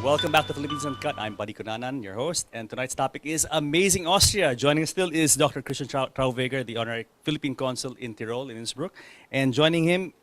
Welcome back to Philippines Uncut. I'm Buddy Cunanan, your host, and tonight's topic is Amazing Austria. Joining us still is Dr. Christian Traweger, the honorary Philippine Consul in Tyrol, in Innsbruck. And joining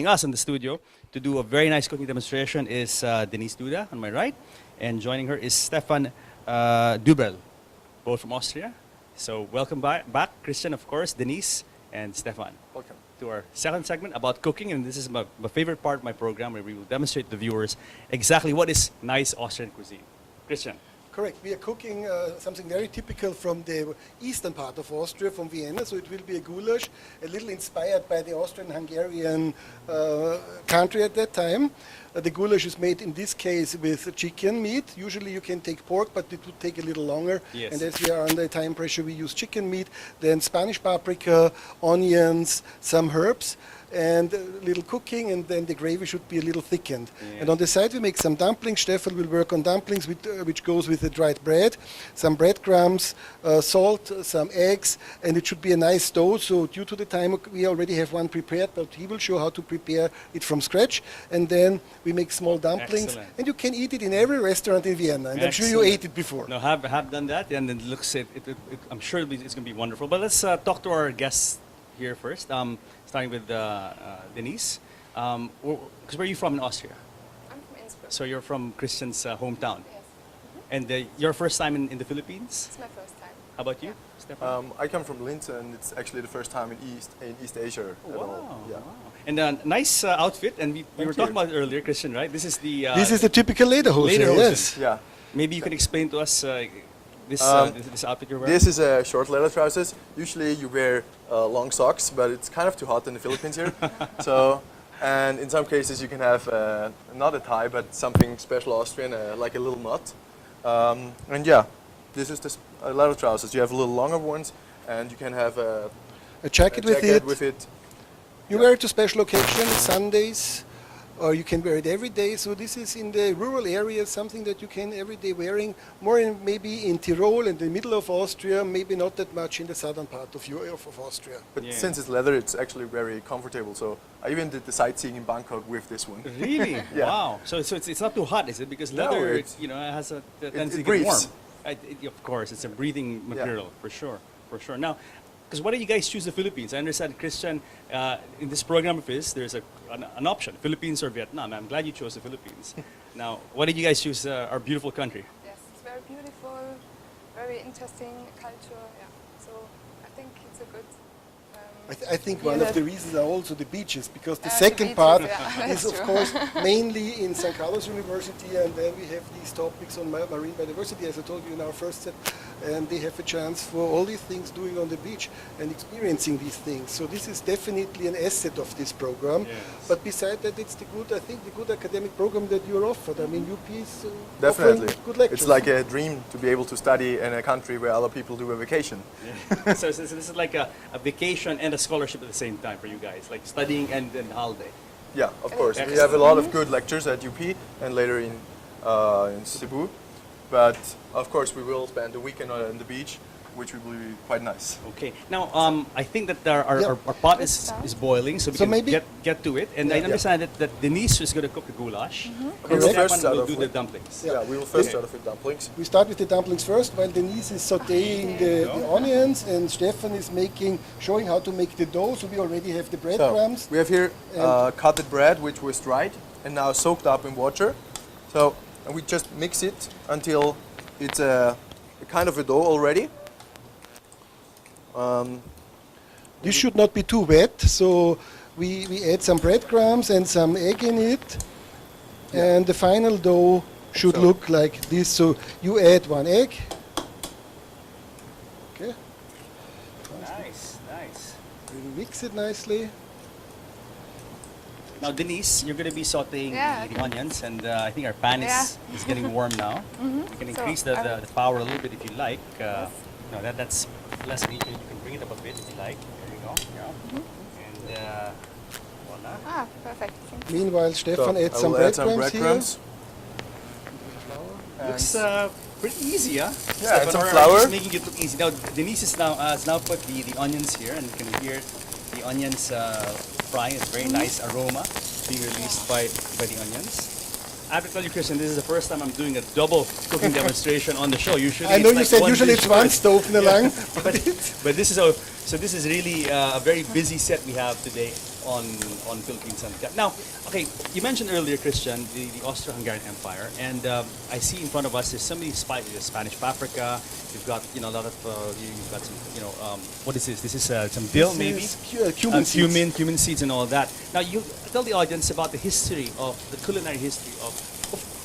us in the studio to do a very nice cooking demonstration is Denise Duda on my right, and joining her is Stephan Döberl, both from Austria. So welcome back, Christian, of course, Denise, and Stephan. Welcome. To our second segment about cooking, and this is my favorite part of my program where we will demonstrate to the viewers exactly what is nice Austrian cuisine. Christian. Correct. We are cooking something very typical from the eastern part of Austria, from Vienna. So it will be a goulash, a little inspired by the Austrian-Hungarian country at that time. The goulash is made in this case with chicken meat. Usually you can take pork, but it would take a little longer. Yes. And as we are under time pressure, we use chicken meat, then Spanish paprika, onions, some herbs, and a little cooking, and then the gravy should be a little thickened. Yes. And on the side we make some dumplings. Stephan will work on dumplings, which goes with the dried bread, some breadcrumbs, salt, some eggs, and it should be a nice dough. So due to the time, we already have one prepared, but he will show how to prepare it from scratch. And then we make small dumplings. Excellent. And you can eat it in every restaurant in Vienna. And I'm sure you ate it before. No, have done that, and it looks I'm sure it's going to be wonderful. But let's talk to our guests here first. Starting with Denise. Because where are you from in Austria? I'm from Innsbruck. So you're from Christian's hometown. Yes. And your first time in the Philippines? It's my first time. How about you, Stephan? I come from Linz, and it's actually the first time in East Asia at all. Wow. Yeah. And a nice outfit, and we were talking about it earlier, Christian, right? This is the This is the typical lederhosen, Lederhosen. yes. Yeah. maybe you can explain to us this outfit you're wearing. This is a short leather trousers. Usually you wear long socks, but it's kind of too hot in the Philippines here. So, and in some cases you can have not a tie, but something special Austrian, like a little knot. And yeah, this is a leather trousers. You have a little longer ones, and you can have a jacket with it. You Yeah. wear it to special occasions, Sundays, or you can wear it every day. So this is in the rural areas, something that you can every day wearing, more maybe in Tyrol, in the middle of Austria, maybe not that much in the southern part of Austria. But Yeah. since it's leather, it's actually very comfortable. So I even did the sightseeing in Bangkok with this one. Really? Yeah. Wow. So it's not too hot, is it? Because No, leather, it's- has a tendency it to get warm. breathes. Of course, it's a breathing material, for sure. Now, because why did you guys choose the Philippines? I understand, Christian, in this program of his, there's an option, Philippines or Vietnam. I'm glad you chose the Philippines. Now, why did you guys choose our beautiful country? Yes, it's very beautiful, very interesting culture. Yeah. So I think it's a good. I think one of the reasons are also the beaches, because the The second beaches, part yeah, is that's of true. course mainly in St. Carlos University, and then we have these topics on marine biodiversity, as I told you in our first set, and they have a chance for all these things doing on the beach and experiencing these things. So this is definitely an asset of this program. Yes. But beside that, it's the good academic program that you're offered. I mean, UP is Definitely. offering good lectures. It's like a dream to be able to study in a country where other people do a vacation. So this is like a vacation and a scholarship at the same time for you guys, like studying and then holiday. Yeah, of course. We Excellent. have a lot of good lectures at UP and later in Cebu. But of course, we will spend the weekend on the beach, which will be quite nice. Okay. Now, I think that our Yeah. pot is boiling, so we So can maybe- get to it. And Yeah. I understand that Denise is going to cook the goulash. And We will Correct. first Stephan start will off do the with, dumplings. yeah, we will first Okay. start off with dumplings. We start with the dumplings first, while Denise is sauteing the onions, and Stephan is showing how to make the dough. So we already have the So breadcrumbs. we have here And- cutted bread, which was dried and now soaked up in water. So and we just mix it until it's a kind of a dough already. This should not be too wet, so we add some breadcrumbs and some egg in it, and the final dough should So- look like this. So you add one egg. Okay, Nice. we mix it nicely. Now, Denise, you're going to be sauteing Yeah, the onions, and I think our pan is getting warm now. You can So, increase the power a little bit if you like. No, that's less. You can bring it up a bit if you like. There you go. Yeah. And voila. Ah, perfect. Thank you. Meanwhile, So Stephan adds I some will add some breadcrumbs And Looks pretty easy, huh? Yeah, and some Or flour. just making it look easy. Now, Denise has now put the onions here, and you can hear the onions frying. It's very nice aroma being released by the onions. I have to tell you, Christian, this is the first time I'm doing a double cooking demonstration on the show. Usually, I know it's you like said one usually dish it's one worth. stove in a lang. But this is this is really a very busy set we have today on Philippines Uncut. Now, okay, you mentioned earlier, Christian, the Austro-Hungarian Empire, and I see in front of us there's so many spices, Spanish paprika. You've got a lot of you've got some what is this? This is some dill maybe. Cumin seeds. Cumin seeds and all that. Now you tell the audience about the history of the culinary history of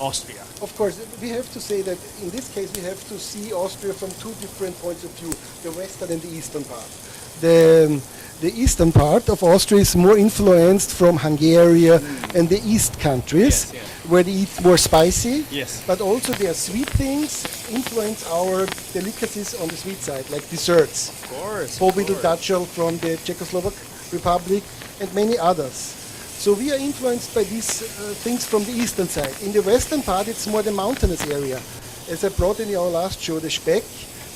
Austria. Of course, we have to say that in this case we have to see Austria from two different points of view, the western and the eastern part. The eastern part of Austria is more influenced from Hungary and the east countries, Yes, yes. where they eat more spicy, Yes. but also their sweet things influence our delicacies on the sweet side, like desserts. Of course. Povidl Dachel from the Czechoslovak Republic, and many others. So we are influenced by these things from the eastern side. In the western part, it's more the mountainous area. As I brought in our last show, the Speck,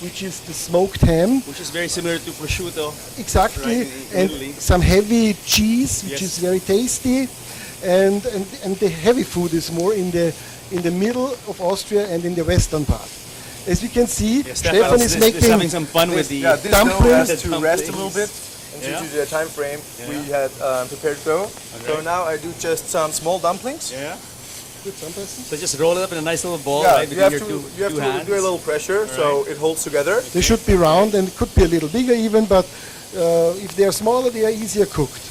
which is the smoked ham. Which is very similar to prosciutto. Exactly, Right, in and Italy. some heavy cheese, which Yes. is very tasty, and the heavy food is more in the middle of Austria and in the western part. As you can see, Yeah, Stephan is making having some fun with the Yeah, this dumplings. dough has to rest a little bit. And Yeah. due to the time frame, we Yeah. had prepared dough. So Okay. now I do just some small dumplings. Yeah. Good, some person. So just roll it up in a nice little ball, Yeah, right? you Between have your to, two, you have two to hands. do a little pressure so it holds together. They should be round and could be a little bigger even, but if they are smaller, they are easier cooked.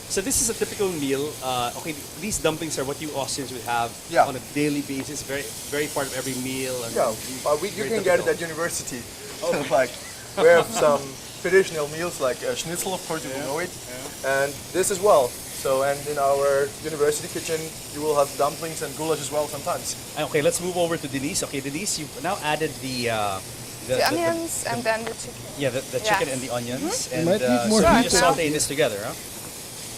So this is a typical meal. Okay, these dumplings are what you Austrians would have Yeah. on a daily basis. Very part of every meal. And Yeah, you very can get it typical. at university. Like we have some traditional meals like schnitzel, of course, you will know it, and this as well. So, and in our university kitchen, you will have dumplings and goulash as well sometimes. Okay, let's move over to Denise. Okay, Denise, you've now added the onions and then the chicken. Yeah, the Yeah. chicken and the onions. You And might need more so you heat just there. saute this together, huh?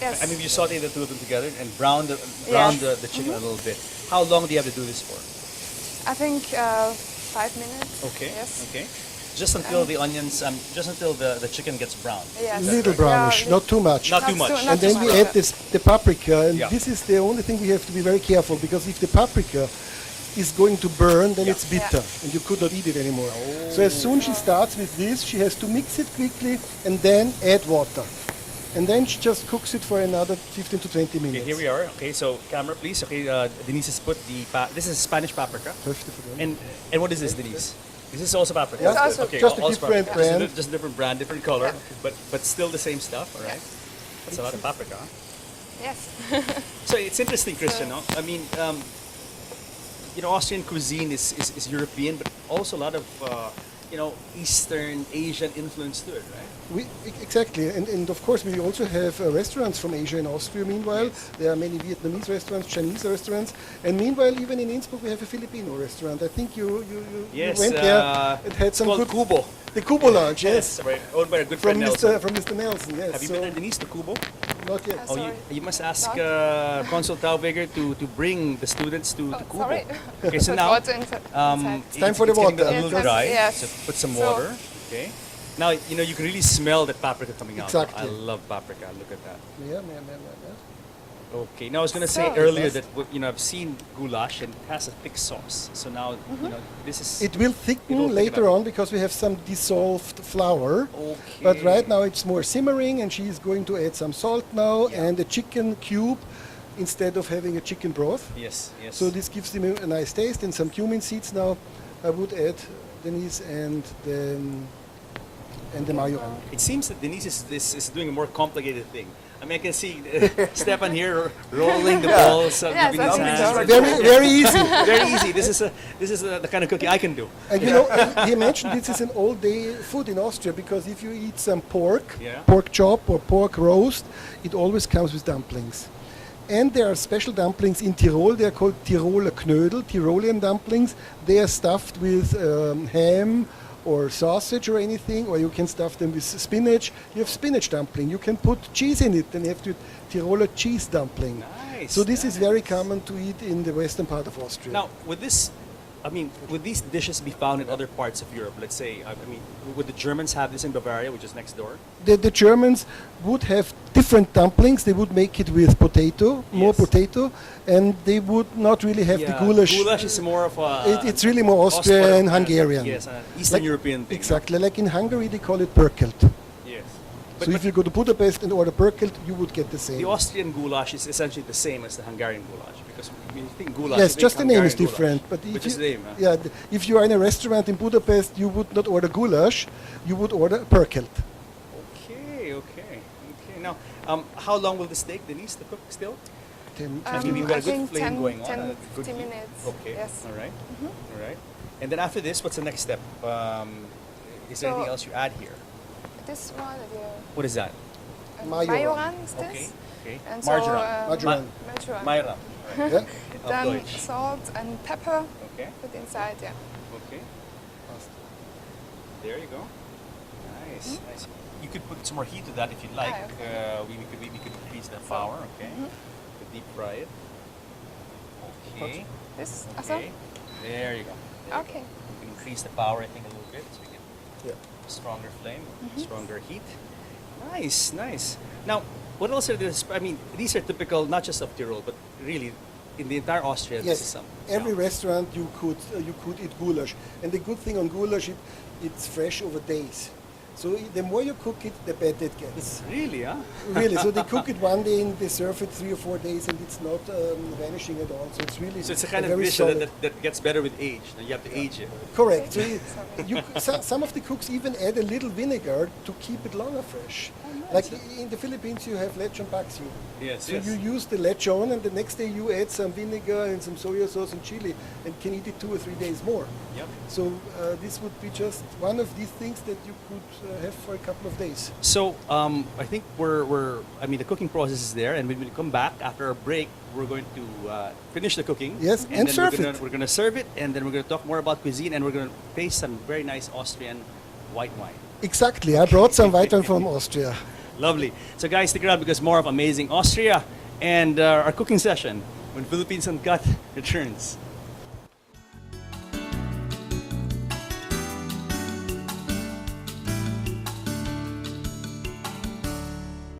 Yes. I mean, you saute the two of them together and brown the Yes. the chicken a little bit. How long do you have to do this for? I think 5 minutes. Okay. Yes. Okay. Just until the onions, just until the chicken gets brown. Yes. Little brownish, Yeah, not too much. Not too much. not And then too we much. add the paprika, and Yeah. this is the only thing we have to be very careful, because if the paprika is going to burn, then Yeah. it's bitter, and you could not eat it anymore. So as soon she starts with this, she has to mix it quickly and then add water. And then she just cooks it for another 15 to 20 minutes. Okay, here we are. Okay, so camera, please. Okay, Denise has put this is Spanish paprika. And what is this, Denise? Is this also paprika? Yeah, also- Okay, just a also different paprika. brand. Just a different brand, different color, but still the same stuff. All right. That's a lot of paprika. Huh? Yes. So it's interesting, Christian. No? I mean, Austrian cuisine is European, but also a lot of Eastern Asian influence to it, right? Exactly, and of course we also have restaurants from Asia in Austria. Meanwhile, there are many Vietnamese restaurants, Chinese restaurants, and meanwhile, even in Innsbruck, we have a Filipino restaurant. I think you Yes. went there. It had some called good Kubo. the Kubo Lounge, yes, Right. Owned by a good from friend Nelson. Mr. Nelson. Yes, Have you so been there, Denise, to Kubo? not yet. Oh, sorry. You must ask Not? Consul Traweger to bring the students to Kubo. Sorry. Okay, so Put now water inside. It's time for the getting water. a little Yes, dry. yes. So put some So- water. Okay. Now you can really smell that paprika coming out. Exactly. I love paprika. Look at that. Yeah. Okay. Now I was gonna say So- earlier that I've seen goulash and it has a thick sauce. So now this is It will thicken It will thicken later up. on because we have some dissolved flour. okay. But right now it's more simmering, and she is going to add some salt now Yeah. and a chicken cube instead of having a chicken broth. Yes. Yes. So this gives them a nice taste, and some cumin seeds now I would add, Denise, and the majoran. it seems that Denise is doing a more complicated thing. I mean, I can see Stephan here rolling the balls, Yeah, giving his something hands. like Very easy. Very easy. This is the kind of cooking I can do. And he mentioned this is an all-day food in Austria, because if you eat some pork, Yeah. pork chop or pork roast, it always comes with dumplings. And there are special dumplings in Tyrol. They are called Tiroler Knödel, Tyrolean dumplings. They are stuffed with ham or sausage or anything, or you can stuff them with spinach. You have spinach dumpling. You can put cheese in it, and you have to Tiroler cheese dumpling. Nice. So this is nice. very common to eat in the western part of Austria. Now, with this I mean, would these dishes be found in other parts of Europe? Let's say, I mean, would the Germans have this in Bavaria, which is next door? The Germans would have different dumplings. They would make it with potato, more Yes. potato, and they would not really have the goulash. Goulash is more of a. It's really more Austrian, Hungarian. Yes, Eastern Like- European thing. no? Exactly. Like in Hungary, they call it perkelt. Yes. So if you go to Budapest and order perkelt, you would get the same. The Austrian goulash is essentially the same as the Hungarian goulash because when you think goulash, Yes, you think just the name is Hungarian different. goulash, But which if is you, the name. Huh? yeah, if you are in a restaurant in Budapest, you would not order goulash, you would order perkelt. Okay. Now, how long will this take, Denise, to cook still? I mean, we've got I a good think flame 10, going on. 10 and a good 15 heat. minutes. Okay. Yes. All right. All right. And then after this, what's the next step? Is there So- anything else you add here? This one, What is that? Majoran. Majoran is this. Okay. Okay. And Marjoram. so, Marjoram. Marjoram. Mayra. Yeah? Auf Then Deutsch. salt and pepper Okay. put inside, yeah. Okay. There you go. Nice. Nice. You could put some more heat to that if you'd like. okay. We could increase the power. Okay. Could deep fry it. Okay. This also? Okay. There you go. There you Okay. go. We can increase the power, I think, a little bit, so we get Yeah. stronger flame, stronger heat. Nice, nice. Now, what else are this? I mean, these are typical not just of Tyrol, but really in the entire Austria. This is Yes, some. every yeah. restaurant you could eat goulash, and the good thing on goulash it's fresh over days. So the more you cook it, the better it gets. Really, huh? Really, so they cook it one day and they serve it 3 or 4 days, and it's not vanishing at all. So it's really So it's a kind of very dish solid. that gets better with age. Now you have to age it. Correct. So some of the cooks even add a little vinegar to keep it longer fresh. Like in the Philippines, you have lechon paksiw. Yes, So yes. you use the lechon, and the next day you add some vinegar and some soya sauce and chili, and can eat it 2 or 3 days more. Yep. So this would be just one of these things that you could have for a couple of days. So I think I mean, the cooking process is there, and when we come back after our break, we're going to finish the cooking. Yes, and then serve we're gonna, it. We're going to serve it, and then we're going to talk more about cuisine, and we're going to taste some very nice Austrian white wine. Exactly. I brought some white wine from Austria. Lovely. So guys, stick around because more of Amazing Austria and our cooking session when Philippines Uncut returns.